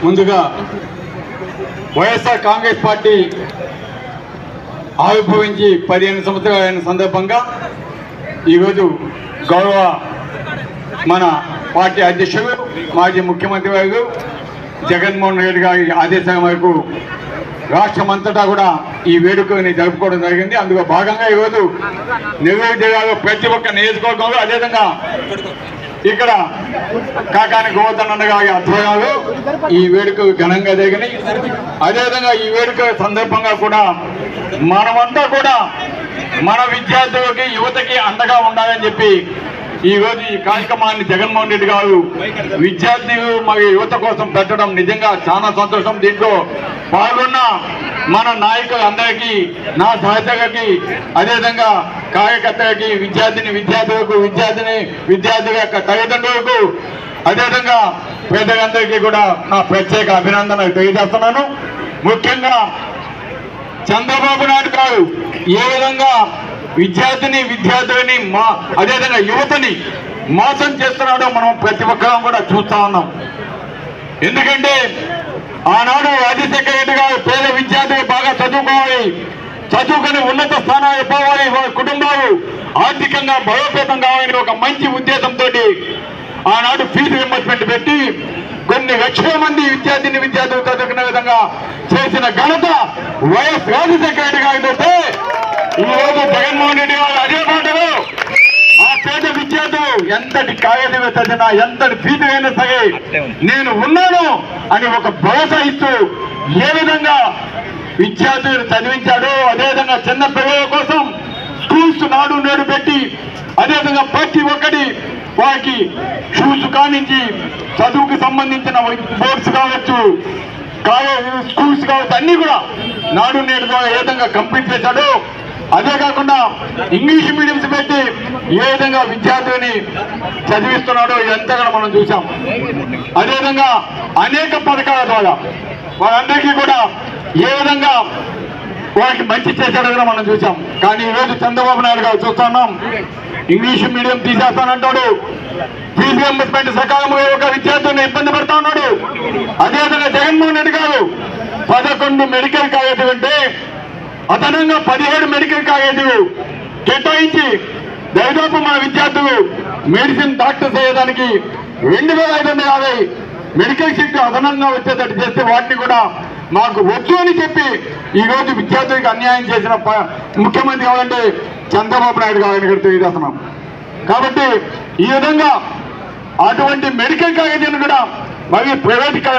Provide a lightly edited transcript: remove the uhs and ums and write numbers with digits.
ముందుగా వైఎస్ఆర్ కాంగ్రెస్ పార్టీ ఆవిర్భవించి 15 సంవత్సరాలైన సందర్భంగా ఈరోజు గౌరవ మన పార్టీ అధ్యక్షులు మాజీ ముఖ్యమంత్రి గారు జగన్మోహన్ రెడ్డి గారి ఆదేశాల మేరకు రాష్ట్రమంతటా కూడా ఈ వేడుకని జరుపుకోవడం జరిగింది. అందులో భాగంగా ఈరోజు నెల్లూరు జిల్లాలో ప్రతి ఒక్క నియోజకవర్గంలో అదేవిధంగా ఇక్కడ కాకాని గోవర్ధన్ అన్న గారి ఆధ్వర్యంలో ఈ వేడుకలు ఘనంగా జరిగినాయి. అదేవిధంగా ఈ వేడుక సందర్భంగా కూడా మనమంతా కూడా మన విద్యార్థులకి యువతకి అండగా ఉండాలని చెప్పి ఈ రోజు ఈ కార్యక్రమాన్ని జగన్మోహన్ రెడ్డి గారు విద్యార్థులు మరియు యువత కోసం పెట్టడం నిజంగా చాలా సంతోషం. దీంట్లో పాల్గొన్న మన నాయకులందరికీ, నా సహచరులకి, అదేవిధంగా కార్యకర్తలకి, విద్యార్థుల యొక్క తల్లిదండ్రులకు, అదేవిధంగా పేదలందరికీ కూడా నా ప్రత్యేక అభినందనలు తెలియజేస్తున్నాను. ముఖ్యంగా చంద్రబాబు నాయుడు గారు ఏ విధంగా విద్యార్థులని అదేవిధంగా యువతని మోసం చేస్తున్నాడో మనం ప్రతి ఒక్కరం కూడా చూస్తా ఉన్నాం. ఎందుకంటే ఆనాడు రాజశేఖర రెడ్డి గారు పేద విద్యార్థులు బాగా చదువుకోవాలి, చదువుకుని ఉన్నత స్థానాలు పోవాలి, వారి కుటుంబాలు ఆర్థికంగా బలోపేతం కావాలని ఒక మంచి ఉద్దేశంతో ఆనాడు ఫీజు రింబర్స్మెంట్ పెట్టి కొన్ని లక్షల మంది విద్యార్థులు చదువుకునే విధంగా చేసిన ఘనత వైఎస్ రాజశేఖర రెడ్డి గారితో ఈ రోజు జగన్మోహన్ రెడ్డి గారు అదే పాటలో ఆ పేద విద్యార్థులు ఎంతటి కాగితం చదివినా, ఎంతటి ఫీజు అయినా సరే నేను ఉన్నాను అని ఒక భరోసా ఇస్తూ ఏ విధంగా విద్యార్థులను చదివించాడో, అదేవిధంగా చిన్న పిల్లల కోసం స్కూల్స్ నాడు నేడు పెట్టి, అదేవిధంగా ప్రతి ఒక్కటి వారికి షూస్ కానించి చదువుకు సంబంధించిన బోర్డ్స్ కావచ్చు, స్కూల్స్ కావచ్చు, అన్ని కూడా నాడు నేడు ద్వారా ఏ విధంగా కంప్లీట్ చేశాడో, అదే కాకుండా ఇంగ్లీష్ మీడియంస్ పెట్టి ఏ విధంగా విద్యార్థులని చదివిస్తున్నాడో ఎంతగా మనం చూసాం. అదేవిధంగా అనేక పథకాల ద్వారా వాళ్ళందరికీ కూడా ఏ విధంగా వారికి మంచి చేశాడో కూడా మనం చూసాం. కానీ ఈరోజు చంద్రబాబు నాయుడు గారు చూస్తున్నాం, ఇంగ్లీష్ మీడియం తీసేస్తానంటాడు, ఫీజు రింబర్స్మెంట్ సకాలంలో ఒక విద్యార్థులను ఇబ్బంది పెడతా ఉన్నాడు. అదేవిధంగా జగన్మోహన్ రెడ్డి గారు 11 మెడికల్ కాలేజీలు ఉంటే అదనంగా 17 మెడికల్ కాలేజీలు కేటాయించి దాదాపు మన విద్యార్థులు మెడిసిన్ డాక్టర్స్ అయ్యేదానికి 2550 మెడికల్ సీట్లు అదనంగా వచ్చేటట్టు చేస్తే వాటిని కూడా మాకు వచ్చు అని చెప్పి ఈరోజు విద్యార్థులకు అన్యాయం చేసిన ముఖ్యమంత్రి కావాలంటే చంద్రబాబు నాయుడు గారిని కూడా తెలియజేస్తున్నాం. కాబట్టి ఈ విధంగా అటువంటి మెడికల్ కాలేజీని కూడా మరి ప్రైవేటీకరణ